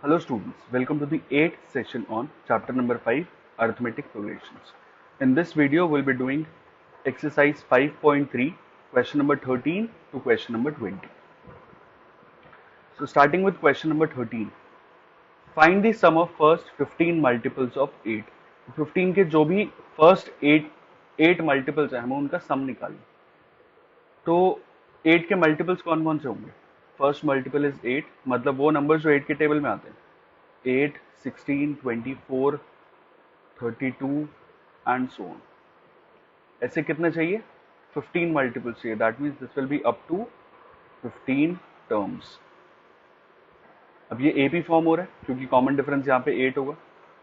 Hello students, welcome to the 8th session on chapter number 5 Arithmetic Progressions. In this video we'll be doing exercise 5.3 question number 13 to question number 20. So starting with question number 13, find the sum of first 15 multiples of 8. 15 के जो भी first 8 multiples हैं हमें उनका sum निकालें. तो 8 के multiples कौन कौन से होंगे? फर्स्ट मल्टीपल इज 8, मतलब वो नंबर्स जो 8 के टेबल में आते हैं, 8, 16, 24, 32 एंड सो ऑन. ऐसे कितने चाहिए? 15 मल्टीपल्स चाहिए. That means this will be up to 15 terms. अब ये AP फॉर्म हो रहा है क्योंकि कॉमन डिफरेंस यहाँ पे 8 होगा.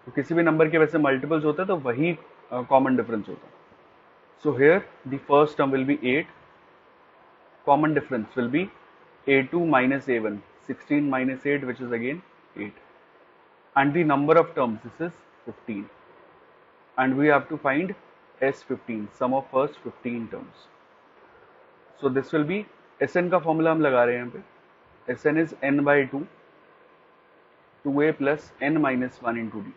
तो किसी भी नंबर के वैसे मल्टीपल्स होते हैं तो वही कॉमन डिफरेंस होता है. So here the first term will be 8. Common difference will be A2 minus A1, 16 minus 8, which is again 8. And the number of terms, this is 15. And we have to find S15, sum of first 15 terms. So this will be, Sn का formula हम लगा रहे हैं यहाँ पे. Sn is n by 2, 2a plus n minus 1 into d.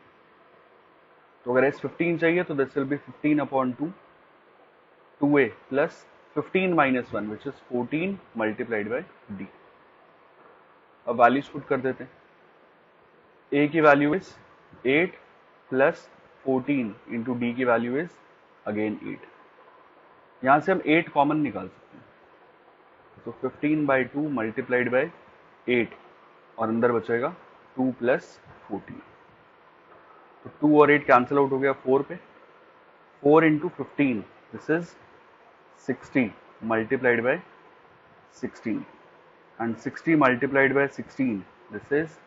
तो अगर S15 चाहिए तो this will be 15 upon 2, 2a plus 15 minus 1 which is 14 multiplied by d. अब वैल्यूज पुट कर देते हैं. a की value is 8 plus 14 into d की वैल्यू इज अगेन 8. यहां से हम 8 कॉमन निकाल सकते हैं. तो 15 बाई 2 मल्टीप्लाइड बाई 8 और अंदर बचेगा 2 प्लस 14. तो 2 और 8 कैंसिल आउट हो गया 4 पे. 4 into 15 this is 60 multiplied by 16, and 60 multiplied by 16 this is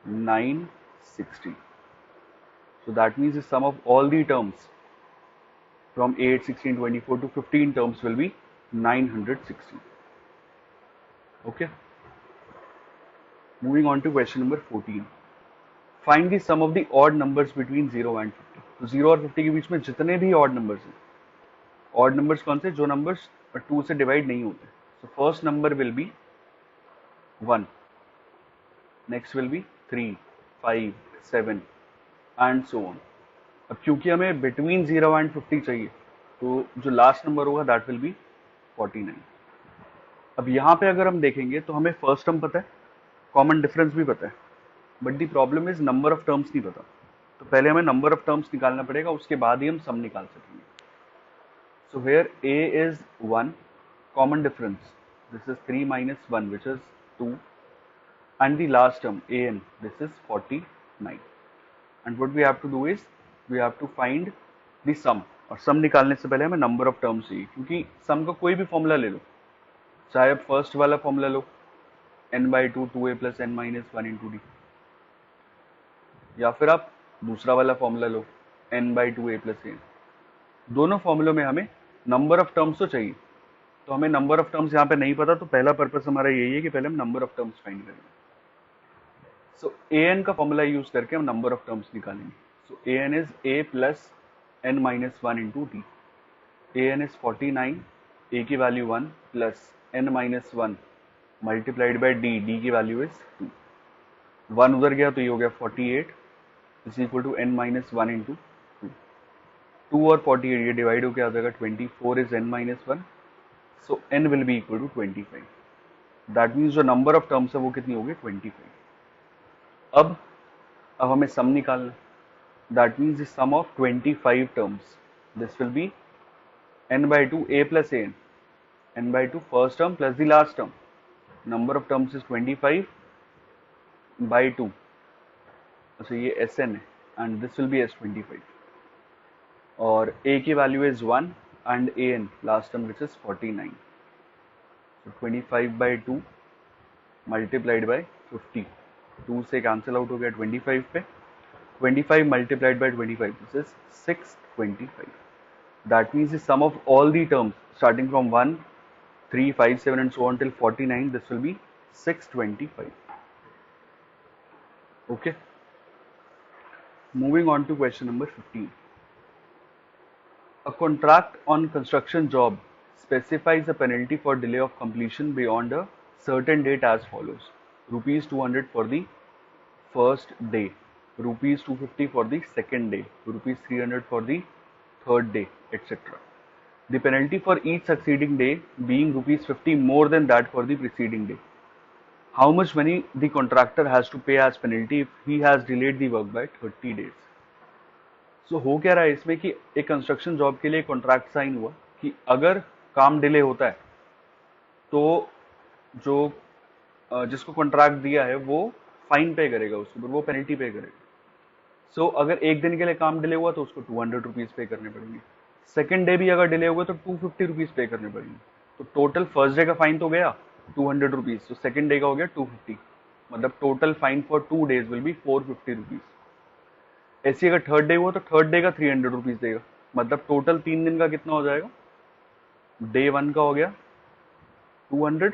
960. So that means the sum of all the terms from 8, 16, 24 to 15 terms will be 960. Okay, moving on to question number 14. Find the sum of the odd numbers between 0 and 50. तो 0 और 50 के बीच में जितने भी odd numbers हैं, odd numbers कौन से? जो नंबर्स 2 से डिवाइड नहीं होते. So first number will be 1, next will be 3, 5, 7 and so on. अब क्योंकि हमें बिटवीन 0 एंड 50 चाहिए तो जो लास्ट नंबर होगा दैट विल बी 49. अब यहाँ पे अगर हम देखेंगे तो हमें फर्स्ट टर्म पता है, कॉमन डिफरेंस भी पता है, but the problem is number of terms नहीं पता. तो पहले हमें नंबर ऑफ टर्म्स निकालना पड़ेगा, उसके बाद ही हम सम निकाल सकेंगे. So here a is 1, common difference, this is 3 minus 1 which is 2, and the last term an, this is 49. And what we have to do is we have to find the sum. और sum निकालने से पहले हमें number of terms चाहिए, क्योंकि sum का कोई भी फॉर्मूला ले लो, चाहे आप फर्स्ट वाला formula low n by 2 2a plus n minus 1 into d, या फिर आप दूसरा वाला formula low n by 2a plus n. दोनों फॉर्मूलों में हमें नंबर ऑफ टर्म्स तो चाहिए. तो हमें नंबर ऑफ टर्म्स यहाँ पे नहीं पता, तो पहला पर्पस हमारा यही है कि पहले हम नंबर ऑफ टर्म्स फाइंड करेंगे. सो an का फॉर्मूला यूज करके हम नंबर ऑफ टर्म्स निकालेंगे. So an is a plus n minus 1 into D. an is 49, a की value 1 plus n minus 1 multiplied by D, D की value is 2. 1 उधर गया तो ये हो गया 48 is equal to n minus 1 into 2 और 48 ये डिवाइड होकर आ जाएगा 24 is n minus 1. So n will be equal to 25. That means जो नंबर ऑफ टर्म्स है वो कितनी होगी? 25. अब हमें सम निकालना. That means the sum of 25 terms, this will be n by 2 a plus an, n by 2 first term plus the last term. Number of terms is 25 by 2. अच्छा ये Sn है and this will B S25. और a की value is 1 and an last term which is 49. so 25 by 2 multiplied by 50. 2 से cancel out हो गया 25 पे. 25 multiplied by 25 this is 625. That means the sum of all the terms starting from 1, 3, 5, 7 and so on till 49 this will be 625. Okay, moving on to question number 15. A contract on construction job specifies a penalty for delay of completion beyond a certain date as follows: rupees 200 for the first day, rupees 250 for the second day, rupees 300 for the third day, etc. The penalty for each succeeding day being rupees 50 more than that for the preceding day. How much money the contractor has to pay as penalty if he has delayed the work by 30 days? सो हो क्या रहा है इसमें कि एक construction job के लिए contract sign हुआ कि अगर काम डिले होता है तो जो जिसको कॉन्ट्रैक्ट दिया है वो फाइन पे करेगा, उसके ऊपर वो पेनल्टी पे करेगा. सो अगर एक दिन के लिए काम डिले हुआ तो उसको 200 रुपीज पे करने पड़ेंगे. सेकेंड डे भी अगर डिले हुआ तो 250 रुपीज पे करने पड़ेंगे. तो टोटल फर्स्ट डे का फाइन तो गया 200 रुपीज, तो सेकेंड डे का हो गया 250. मतलब total fine for 2 days will be 450 rupees. ऐसी अगर थर्ड डे हुआ तो थर्ड डे का 300 रुपीज देगा. मतलब टोटल 3 दिन का कितना हो जाएगा? डे 1 का हो गया 200,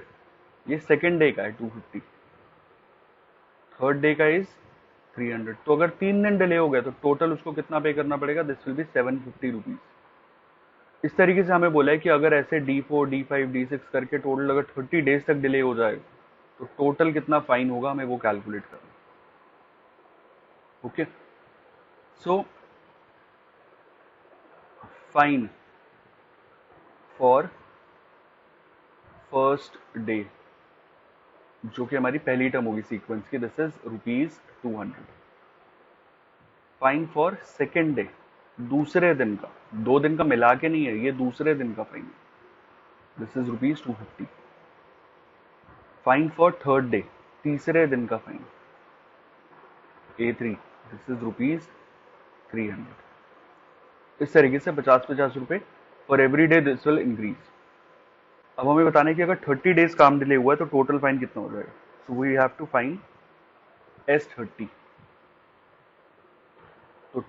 ये सेकेंड डे का है 250, थर्ड डे का इज 300. तो अगर 3 दिन डिले हो गया तो टोटल उसको कितना पे करना पड़ेगा? This will B 750 rupees. इस तरीके से हमें बोला है कि अगर ऐसे D4, D5, D6 करके टोटल अगर 30 डेज तक डिले हो जाए तो टोटल कितना फाइन होगा, हमें वो कैलकुलेट करना. Okay, so fine for first day, जो कि हमारी पहली टर्म होगी सीक्वेंस की, this is rupees 200. Fine for second day, दूसरे दिन का, 2 दिन का मिला के नहीं है, ये दूसरे दिन का fine, this is rupees 250. Fine for third day, तीसरे दिन का fine, A3, this is rupees 300. इस तरीके से 50-50 रुपए for every day this will increase. अब हमें बताना है कि अगर 30 डेज काम डिले हुआ है तो टोटल फाइन कितना हो जाएगा. So we have to fine S30. तो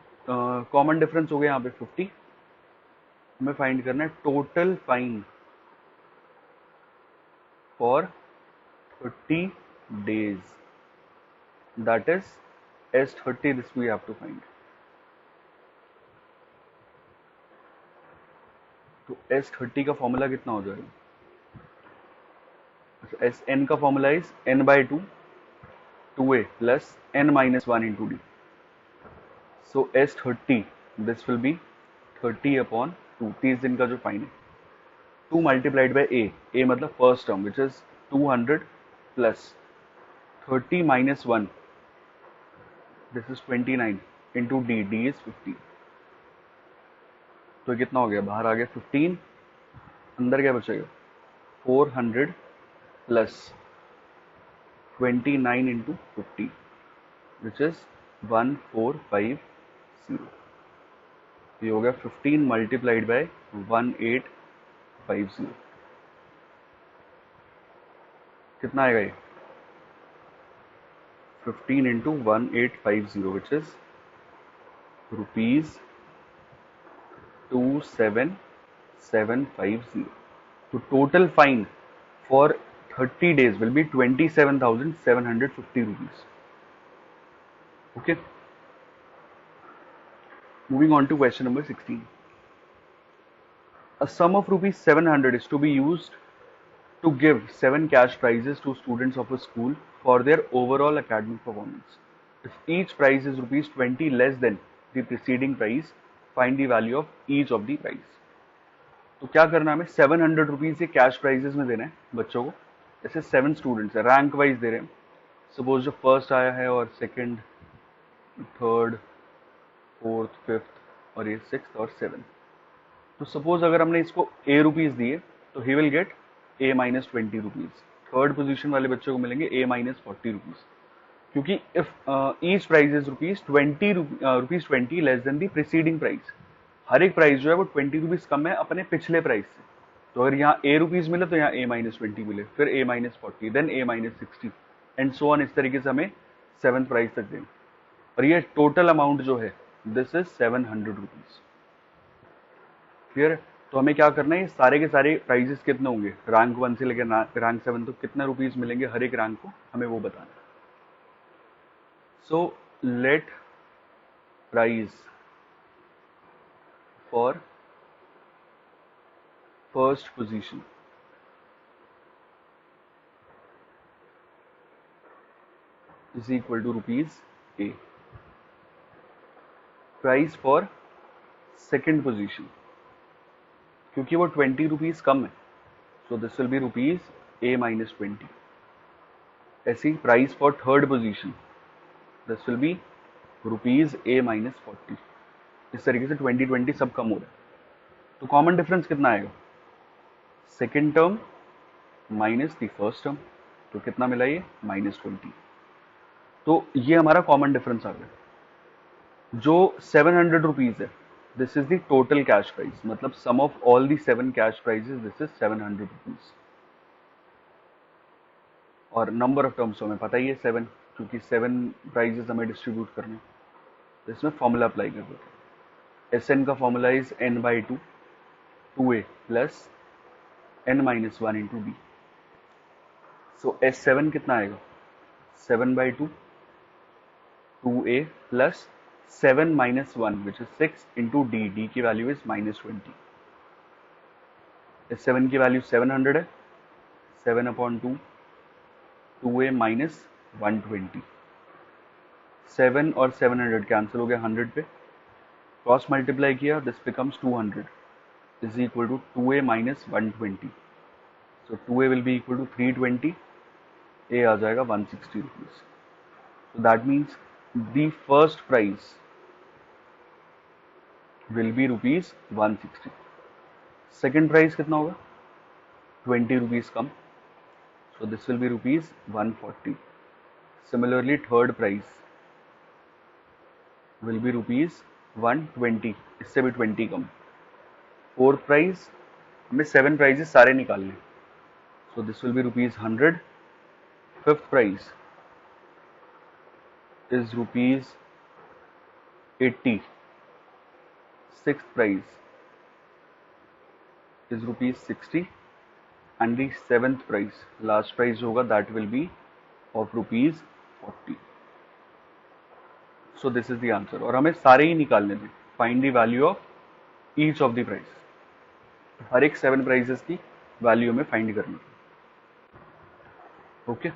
कॉमन डिफरेंस हो गया यहाँ पे 50. हमें फाइंड करना है total fine for 30 days, that is S30. this we have to find. तो S30 का फॉर्मूला कितना हो जाएगा? Sn का formula is n/2 2a plus n-1 into d. So S30 this will be 30 upon 2, 30 दिन का जो फाइन है, 2 multiplied by a मतलब first term which is 200 plus 30 minus 1, this is 29 into d is 15. तो कितना हो गया? बाहर आ गया 15, अंदर क्या बचेगा? 400 plus 29 into 50 which is 1450. ये हो गया 15 multiplied by 1850. कितना आएगा ये? 15 into 1850 which is rupees 27750. तो total fine for 30 days will be 27,750 rupees. Okay. Moving on to question number 16. A sum of rupees 700 is to be used to give 7 cash prizes to students of a school for their overall academic performance. If each prize is rupees 20 less than the preceding prize, find the value of each of the prize. तो क्या करना है हमें? 700 rupees ये cash prices में देना है बच्चों को. जैसे 7 स्टूडेंट्स है, रैंक वाइज दे रहे हैं. सपोज जो फर्स्ट आया है और सेकंड, थर्ड, फोर्थ, फिफ्थ और ये 6th और 7th. तो सपोज अगर हमने इसको A रुपीज दिए तो ही will get A-20 rupees. Third position वाले बच्चों को मिलेंगे A-40 रुपीज, क्योंकि if each prize is rupees 20 less than the preceding price. हर एक प्राइस जो है वो 20 रुपीज कम है अपने पिछले प्राइस से. तो अगर यहाँ A रुपीज मिले तो यहाँ A-20 मिले, फिर A-40, then A-60 and so on. इस तरीके से हमें 7th प्राइस तक देंगे. और ये टोटल अमाउंट जो है दिस इज 700 रुपीज. क्लियर? तो हमें क्या करना है, सारे के सारे प्राइजेस कितने होंगे रैंक 1 से लेकर रैंक 7 तक, कितने रुपीज मिलेंगे हर एक रैंक को, हमें वो बताना है. So let prize for first position is equal to rupees A. Price for second position, क्योंकि वो 20 रुपीज कम है, so this will be rupees A minus 20. ऐसी price for third position, this will be rupees A minus 40. इस तरीके से 20 सब कम हो रहा है. तो कॉमन डिफरेंस कितना आएगा? Second term minus the first term, तो कितना मिला ये? -20. तो ये हमारा कॉमन डिफरेंस आ गया. जो 700 रुपीज है, this is the total cash price, मतलब sum of all the 7 cash prizes, this is 700 rupees. और नंबर ऑफ टर्म्स हमें पता ही है 7, क्योंकि 7 प्राइजेस हमें डिस्ट्रीब्यूट करने. तो इसमें फॉर्मूला अप्लाई कर देते हैं. एस एन का formula is n by 2, 2a plus n minus 1 into D. So S7 कितना आएगा? 7 by 2, 2a plus 7 minus 1 which is 6 into D. D की वैल्यू इज -20. S7 की वैल्यू 700 है. 7 अपॉन 2, 2a माइनस 120. 7 और 700 कैंसिल हो गया 100 पे. क्रॉस मल्टीप्लाई किया, this becomes 200 is equal to 2a minus 120. So 2a will be equal to 320. A आ जाएगा 160 rupees. So that means the first price will be rupees 160. Second price कितना होगा? 20 rupees कम, so this will be rupees 140. Similarly third price will be rupees 120, इससे भी 20 कम. Fourth price, हमें 7 prices सारे निकालने, सो this will be rupees 100. Fifth price is rupees 80. Sixth price is rupees 60, and the seventh price, last price होगा, that will be of rupees 40. So this is the answer. और हमें सारे ही निकालने थे. Find the value of each of the price. हर एक 7 prices की value हमें find करनी थी. Okay.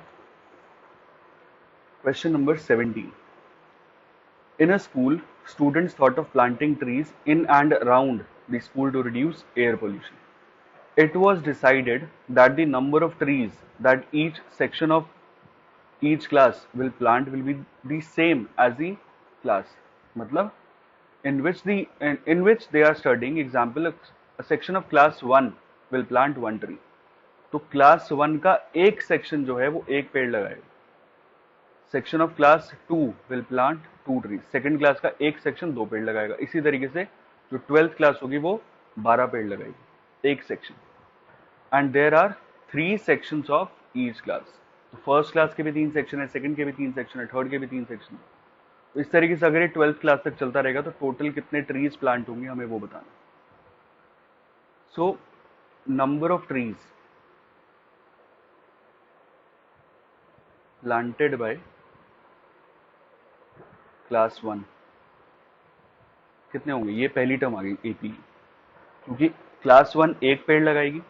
Question number 17. In a school, students thought of planting trees in and around the school to reduce air pollution. It was decided that the number of trees that each section of each class will plant will be the same as the class. मतलब in which they are studying. Example, a section of class 1 will plant 1 tree. तो class 1 का एक section जो है वो एक पेड़ लगाएगा. Section of class 2 will plant 2 trees. Second class का एक सेक्शन 2 पेड़ लगाएगा. इसी तरीके से जो 12th क्लास होगी वो 12 पेड़ लगाएगी, एक section. And there are 3 sections of each class. तो फर्स्ट क्लास के भी 3 सेक्शन है, सेकंड के भी 3 सेक्शन है, थर्ड के भी 3 सेक्शन है. तो इस तरीके से अगर ये 12th क्लास तक चलता रहेगा तो टोटल कितने ट्रीज प्लांट होंगे हमें वो बताना. So number of trees planted by class 1 कितने होंगे? ये पहली टर्म आ गई एपी, क्योंकि क्लास 1 एक पेड़ लगाएगी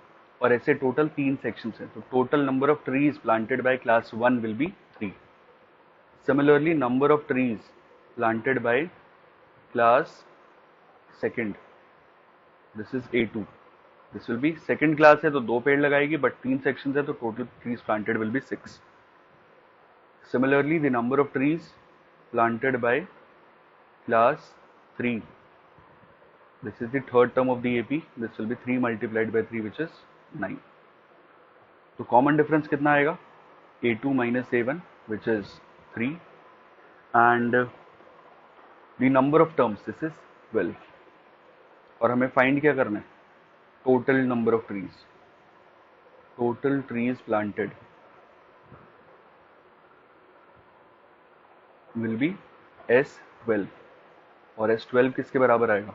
और ऐसे टोटल 3 सेक्शंस हैं. तो total number of trees planted by class 1 will be 3. Similarly number of trees planted by class second, this is A2. This will B second class है तो 2 पेड़ लगाएगी, बट 3 सेक्शंस है तो total trees planted will be 6. Similarly, the number of trees planted by class 3, this is the third term of the AP, this will be 3 multiplied by 3 which is 9. तो common difference कितना आएगा? A2 minus A1 which is 3, and the number of terms, this is 12. और हमें find क्या करना है? Total number of trees. Total trees planted will be S12. और S12 किसके बराबर आएगा?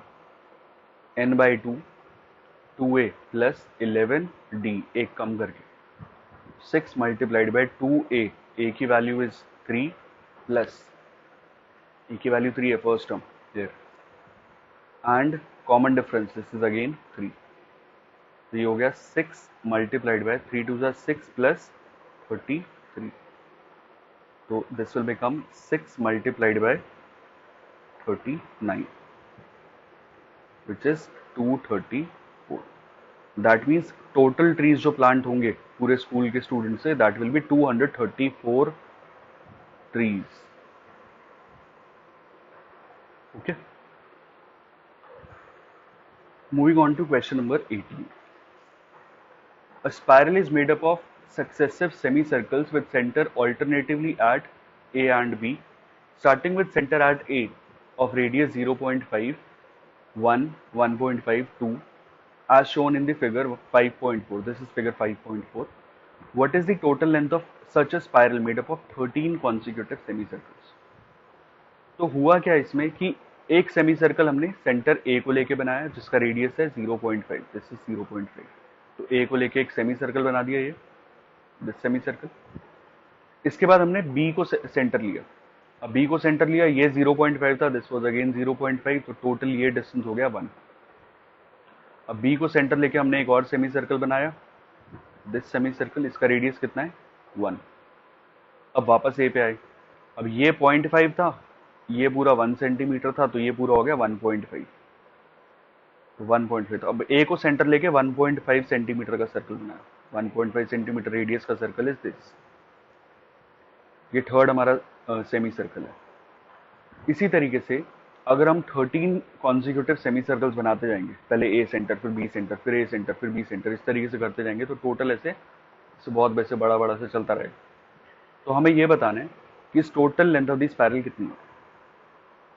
n by 2, 2a plus 11d, एक कम करके 6 मल्टीप्लाइड बाई 2a. a की वैल्यू इज 3 प्लस a की वैल्यू 3 है first term there, and common difference this is again 3. तो ये हो गया 6 multiplied by 3 2 6 plus 43. So this will become 6 multiplied by 39, which is 234. That means total trees जो plant होंगे पूरे स्कूल के स्टूडेंट से, that will be 234 trees. Okay. Moving on to question number 18. A spiral is made up of successive semicircles with center alternatively at A and B, starting with center at A of radius 0.5, 1, 1.5, 2, as shown in the figure 5.4. This is figure 5.4. What is the total length of such a spiral made up of 13 consecutive semicircles? तो हुआ क्या इसमें कि एक semi circle हमने centre ए को लेके बनाया जिसका रेडियस है 0.5, दिस इज 0.5. तो ए को लेके एक सेमी सर्कल बना दिया ये, दिस सेमी सर्कल. इसके बाद हमने बी को सेंटर लिया. अब बी को सेंटर लिया, ये 0.5 था, दिस वाज अगेन 0.5, तो टोटल ये डिस्टेंस हो गया 1. अब बी को सेंटर लेके हमने एक और सेमी सर्कल बनाया, दिस सेमी सर्कल, इसका रेडियस कितना है 1. अब वापस ए पे आए. अब ये 0.5 था, ये पूरा 1 सेंटीमीटर था, तो ये पूरा हो गया 1.5. 1.5. तो अब ए को सेंटर लेके 1.5 सेंटीमीटर का सर्कल बनाया. 1.5 सेंटीमीटर रेडियस का सर्कल इज दिस. ये थर्ड हमारा सेमी सर्कल है. इसी तरीके से अगर हम 13 कॉन्जिक्यूटिव सेमी सर्कल्स बनाते जाएंगे, पहले ए सेंटर, फिर बी सेंटर, फिर ए सेंटर, फिर बी सेंटर, इस तरीके से करते जाएंगे, तो टोटल ऐसे बहुत वैसे बड़ा बड़ा से चलता रहेगा. तो हमें ये बताना है कि इस total length of the spiral कितनी है.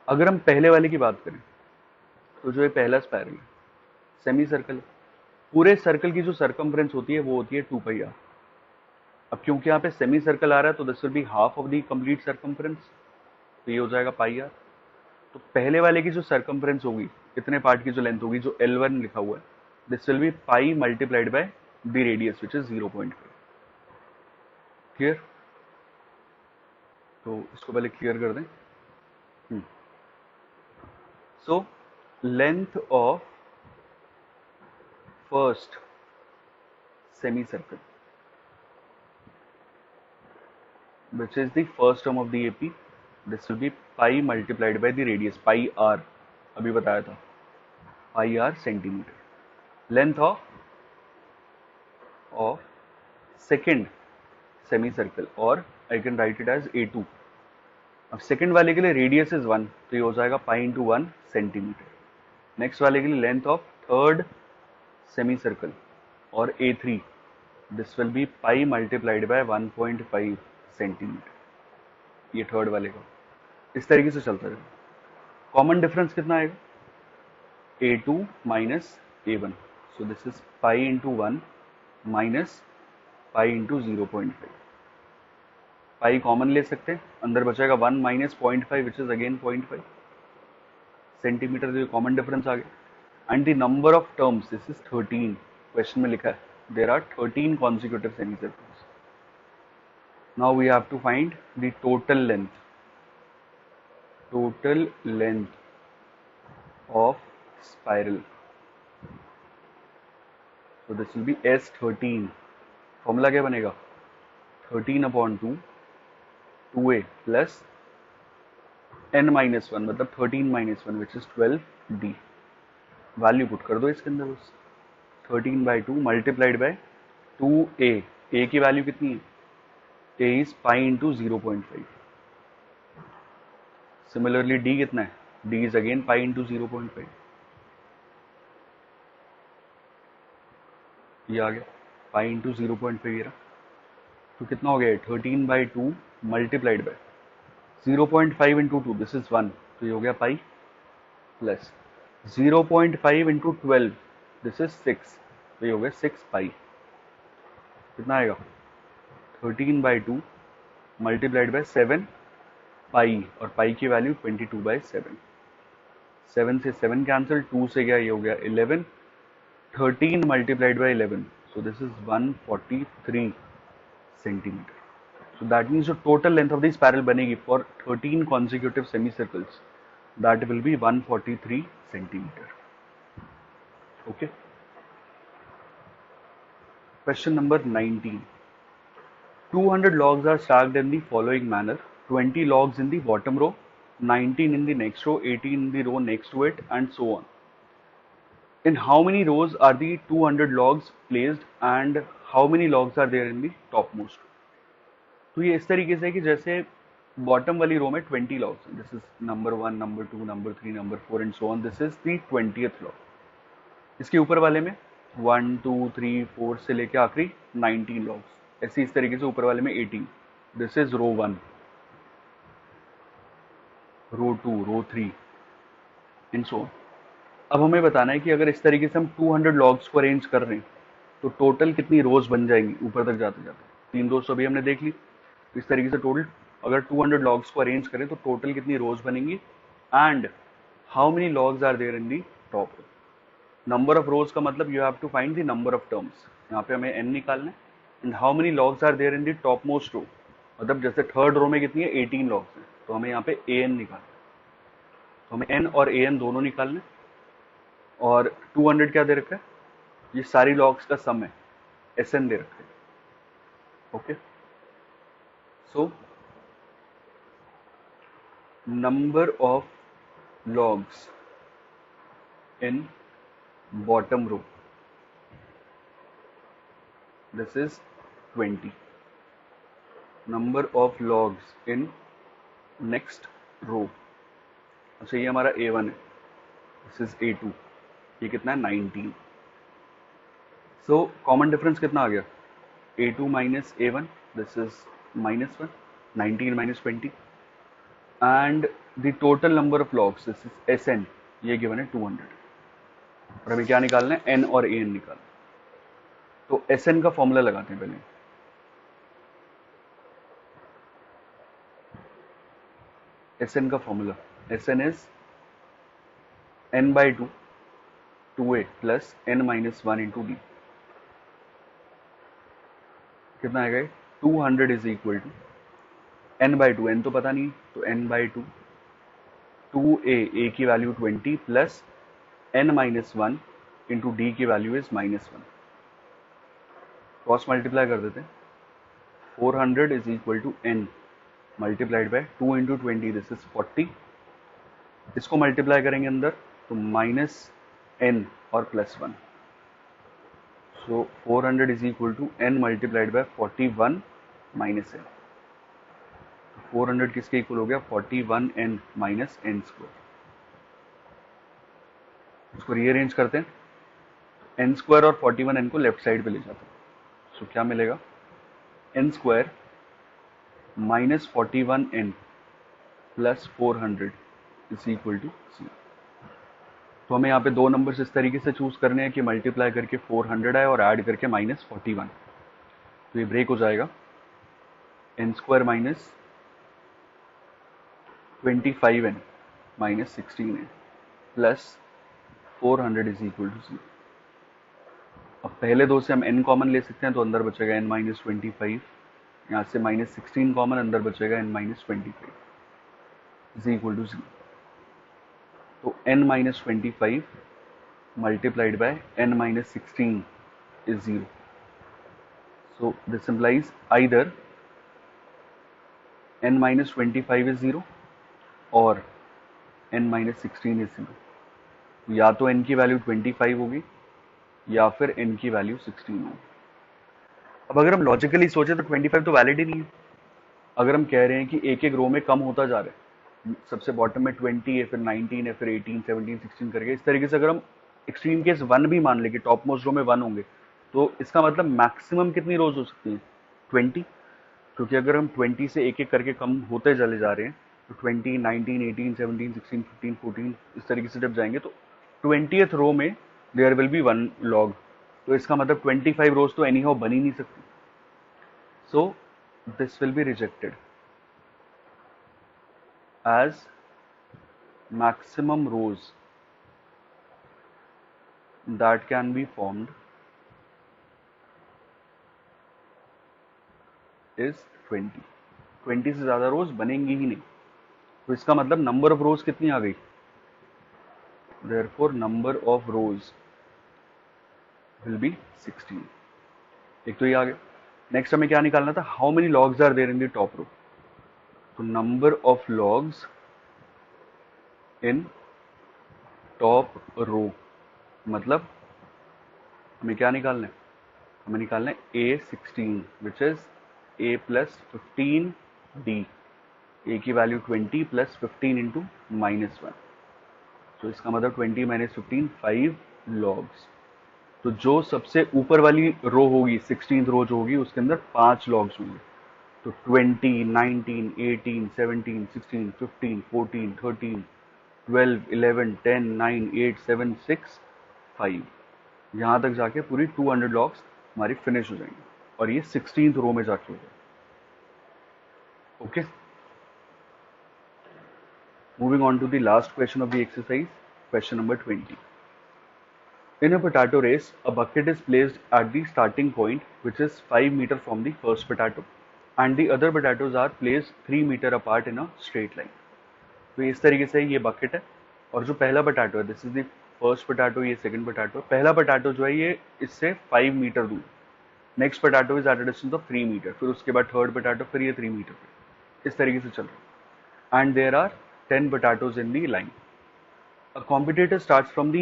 अगर हम पहले वाले की बात करें तो जो ये पहला स्पायरल है सेमी सर्कल है, पूरे सर्कल की जो सर्कमफ्रेंस होती है वो होती है 2πr. अब क्योंकि यहाँ पे सेमी सर्कल आ रहा है तो this will be half of the complete circumference, तो ये हो जाएगा πr. तो पहले वाले की जो सर्कमफ्रेंस होगी, इतने पार्ट की जो लेंथ होगी, जो L1 लिखा हुआ है, this will B pi multiplied by the radius which is 0.5. Clear? तो इसको पहले क्लियर कर दें. So length of first semicircle, which is the first term of the AP, this will be pi multiplied by the radius, pi r, अभी बताया था, pi r centimeter. Length of second semicircle, or I can write it as A2. अब second वाले के लिए radius is 1, तो ये हो जाएगा पाई इंटू 1 सेंटीमीटर. नेक्स्ट वाले के लिए length of third semi circle और A3, this will B pi multiplied by 1.5 centimetre. ये थर्ड वाले का. इस तरीके से चलता है. कॉमन डिफरेंस कितना आएगा? A2 minus A1, so this is pi into 1 minus pi into 0.5. Pi common ले सकते हैं, अंदर बचेगा 1 minus 0.5 which is again 0.5 centimetre. जो कॉमन डिफरेंस आ गया. And the number of terms, this is 13. Question में लिखा है there are 13 consecutive semicircles. Now we have to find the total length of spiral. So this will be S13. Formula क्या बनेगा? 13/2 2a plus n minus 1, मतलब 13 minus 1 which is 12d. Value put कर दो इसके अंदर बस. 13/2 मल्टीप्लाइड बाय 2a. a की value कितनी है? a is pi into 0.5. Similarly d कितना है? d is again pi into 0.5. ये आ गया पाई इंटू 0.5 ये रहा. तो कितना हो गया? 13/2 multiplied by 0.5 into 2, this is 1, तो ये हो गया पाई, प्लस 0.5 इंटू 12, दिस इज 6, तो ये हो गया 6 पाई. कितना आएगा? 13/2 मल्टीप्लाइड बाय 7 पाई, और पाई की वैल्यू 22/7. 7 से 7 कैंसिल, 2 से गया, ये हो गया 11. 13 multiplied by 11, so this is 143 centimetre. So that means the total length of the spiral बनेगी for 13 consecutive semicircles, that will be 143 centimeter. Okay. Question number 19. 200 logs are stacked in the following manner: 20 logs in the bottom row, 19 in the next row, 18 in the row next to it, and so on. In how many rows are the 200 logs placed and how many logs are there in the topmost row? तो ये इस तरीके से है कि जैसे bottom वाली रो में 20 लॉग्स हैं, this is number 1, number 2, number 3, number 4 and so on, this is the 20th log. इसके ऊपर वाले में 1 2 3 4 से लेके आखिरी 19 लॉग्स, ऐसे इस तरीके से ऊपर वाले में 18, this is row 1, row 2, row 3 and so on. अब हमें बताना है कि अगर इस तरीके से हम 200 लॉग्स को अरेंज कर रहे हैं तो टोटल कितनी रोज बन जाएंगी ऊपर तक जाते जाते। 3 रोज अभी हमने देख ली। इस तरीके से टोटल अगर 200 लॉग्स को अरेंज करें तो टोटल कितनी रोज बनेंगी and how many logs are there in the top row. Number of rows का मतलब you have to find the number of terms, यहाँ पे हमें n निकालना है, and how many logs are there in the top most row, मतलब जैसे third row में कितनी है 18 लॉग्स हैं, तो हमें यहाँ पे an निकालना है, तो हमें n और an दोनों निकालना है। और 200 क्या दे रखा है, ये सारी लॉग्स का सम है, Sn दे रखा है। Okay, so number of logs in bottom row, this is 20. Number of logs in next row, अच्छा ये हमारा A1 है, this is A2, ये कितना है 19। सो कॉमन डिफरेंस कितना आ गया, A2 minus A1, this is -1, 19 minus 20, and the total number of logs, this is Sn, ये गिवन है 200। और अभी क्या निकालना है, n और an निकालना है। तो Sn का फॉर्मूला लगाते हैं पहले। Sn का formula, Sn is n by 2 2a plus n minus 1 into d. कितना आएगा, 200 is equal to n by 2, n तो पता नहीं तो n by 2 2a, a की value 20 plus n minus 1 into d की वैल्यू इज -1। क्रॉस मल्टीप्लाई कर देते हैं, 400 is equal to n multiplied by 2 into 20, this is 40। इसको मल्टीप्लाई करेंगे अंदर तो माइनस n और plus 1, so 400 is equal to n multiplied by 41 minus n। 400 किसके इक्वल हो गया, 41n माइनस n स्क्वायर। इसको रीअरेंज करते हैं, n स्क्वायर और 41n को लेफ्ट साइड पे ले जाते हैं, सो क्या मिलेगा, n square minus 41n plus 400 is equal to 0। तो हमें यहाँ पे दो नंबर्स इस तरीके से चूज करने हैं कि मल्टीप्लाई करके 400 आए और ऐड करके -41, तो ये ब्रेक हो जाएगा, n square minus 25n minus 16n plus 400 is equal to 0। अब पहले दो से हम n कॉमन ले सकते हैं, तो अंदर बचेगा n माइनस 25, यहाँ से -16 कॉमन, अंदर बचेगा n minus 25 is equal to 0। तो n minus 25 multiplied by n minus 16 is 0. So this implies either n minus 25 is 0 or n minus 16 is 0. या तो n की वैल्यू 25 होगी या फिर n की वैल्यू 16 होगी। अब अगर हम लॉजिकली सोचे तो 25 तो वैलिड ही नहीं है। अगर हम कह रहे हैं कि एक एक रो में कम होता जा रहा है, सबसे बॉटम में 20 है, फिर 19 है, फिर 18, 17, 16 करके, इस तरीके से अगर हम एक्सट्रीम केस 1 भी मान लेंगे, टॉप मोस्ट रो में 1 होंगे, तो इसका मतलब मैक्सिमम कितनी रोज हो सकती है, 20। क्योंकि अगर हम 20 से एक एक करके कम होते चले जा रहे हैं तो 20, 19, 18, 17, 16, 15, 14 इस तरीके से जब जाएंगे तो 20th रो में देयर विल बी 1 लॉग, तो इसका मतलब 25 रोज तो एनी हाउ बन ही नहीं सकती। सो this will be rejected as maximum rows that can be formed is 20। 20 से ज्यादा रोज बनेंगी ही नहीं, तो इसका मतलब नंबर ऑफ रोज कितनी आ गई, therefore number of rows will be 16। एक तो ये आ गया। नेक्स्ट हमें क्या निकालना था, how many logs are there in the top row. तो number of logs in top row मतलब हमें क्या निकालना है, हमें निकालना है A16 which is A plus 15D, A की वैल्यू 20 प्लस 15 इंटू -1, तो इसका मतलब 20 माइनस 15 5 लॉग्स। तो जो सबसे ऊपर वाली रो होगी 16th रो जो होगी उसके अंदर 5 लॉग्स होंगे, तो 20 19 18 17 16 15 14 13 12 11 10 9 8 7 6 5, यहाँ तक जाके पूरी 200 लॉग्स हमारी फिनिश हो जाएंगी और ये 16th रो में जाके हो जाएगी। Okay, moving on to the last question of the exercise, question number 20. In a potato race, a bucket is placed at the starting point, which is 5 meter from the first potato, and the other potatoes are placed 3 meter apart in a straight line. तो इस तरीके से ये bucket है और जो पहला potato है, this is the first potato, ये सेकंड पोटैटो, पहला पोटैटो जो है ये इससे 5 मीटर दूर, next potato is at a distance of 3 metre, फिर उसके बाद थर्ड पोटैटो, फिर ये 3 मीटर पे, इस तरीके से चल रहा है। And there are 10 potatoes in the line. A competitor starts from the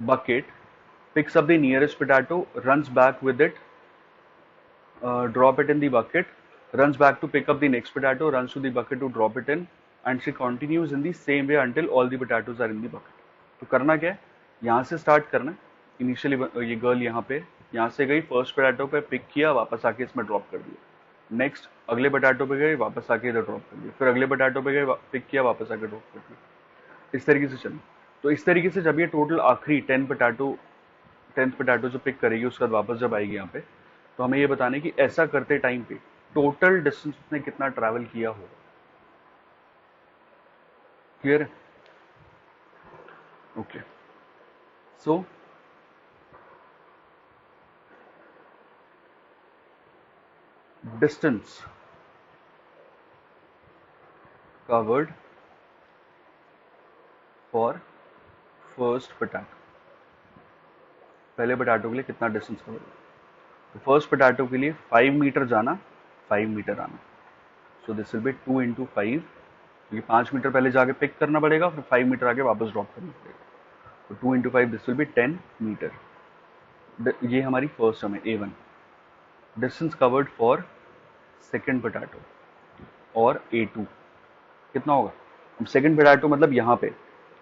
bucket, picks up the nearest potato, runs back with it, drop it in the bucket, runs back to pick up the next potato, runs to the bucket to drop it in, and she continues in the same way until all the potatoes are in the bucket. तो करना क्या है, यहाँ से start करना है। Initially ये girl यहाँ से गई, फर्स्ट पोटैटो पे पिक किया, वापस आके इसमें ड्रॉप कर दिया, नेक्स्ट अगले पोटैटो पे गए, वापस आके इधर ड्रॉप कर दिया, फिर अगले पोटैटो पे गए, पिक किया, वापस आके ड्रॉप कर दिया, इस तरीके से चलें। तो इस तरीके से जब ये टोटल आखिरी 10th पोटैटो जो पिक करेगी उसके बाद वापस जब आएगी यहाँ पे, तो हमें ये बताना है कि ऐसा करते टाइम पे टोटल डिस्टेंस उसने कितना ट्रैवल किया होगा। क्लियर है? Okay, so distance covered for first potato, पहले पोटैटो के लिए कितना डिस्टेंस कवर होगा। तो फर्स्ट पोटैटो के लिए 5 मीटर जाना, 5 मीटर आना, सो दिस विल बी 2 इंटू 5, क्योंकि 5 मीटर पहले जाके पिक करना पड़ेगा, फिर 5 मीटर आगे वापस ड्रॉप करना पड़ेगा, तो 2 into 5 this will be 10 metre. ये हमारी फर्स्ट टर्म है A1। Distance covered for second potato और A2 कितना होगा, अब सेकेंड पोटैटो मतलब यहाँ पे,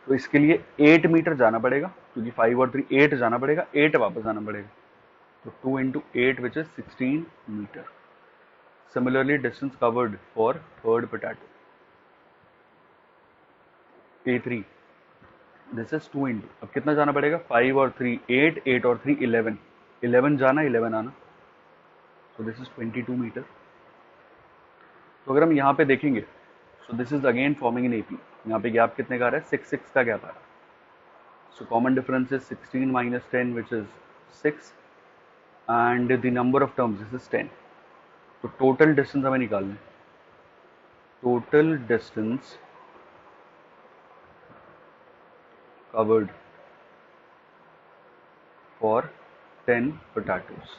तो इसके लिए 8 मीटर जाना पड़ेगा, क्योंकि 5 और 3 8 जाना पड़ेगा, 8 वापस आना पड़ेगा, तो 2 into 8 which is 16 metre. Similarly distance covered for third potato A3, this is 2 into, अब कितना जाना पड़ेगा, 5 और 3 8, 8 और 3 11, 11 जाना 11 आना, so this is 22 मीटर। तो अगर हम यहाँ पे देखेंगे, so this is again forming an AP, यहाँ पे गैप कितने का आ रहा है, 6 6 का गैप आ रहा है, so common difference is 16 minus 10 which is 6 and the number of terms this is 10। तो टोटल डिस्टेंस हमें निकालना है, total distance covered for 10 potatoes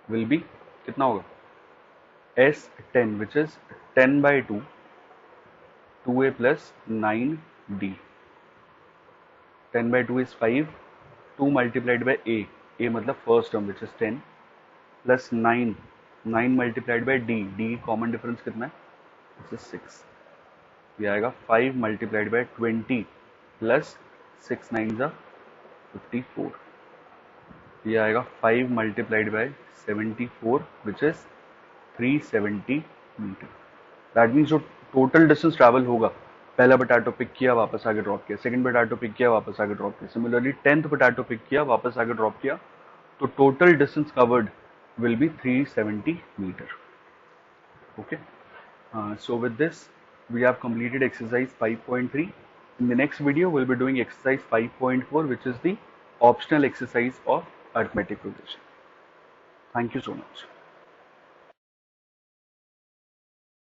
will be कितना होगा, S10 which is 10 by 2, 2A plus 9D, 10 by 2 is 5, 2 multiplied by A मतलब first term which is 10 plus 9, 9 multiplied by D common difference कितना है, this is 6, ये आएगा 5 multiplied by 20 plus 6 9s are 54, ये आएगा 5 multiplied by 74 which is 370 metre. That means जो total distance travel होगा, पहला पोटैटो पिक किया, वापस आगे ड्रॉप किया, सेकंड पोटैटो पिक किया, वापस आगे ड्रॉप किया, सिमिलरली 10th पोटैटो पिक किया, वापस आगे ड्रॉप किया, तो total distance covered will be 370 meter। Okay, so with this we have completed exercise 5.3। in the next video we'll be doing exercise 5.4 which is the optional exercise of arithmetic progression। Thank you so much।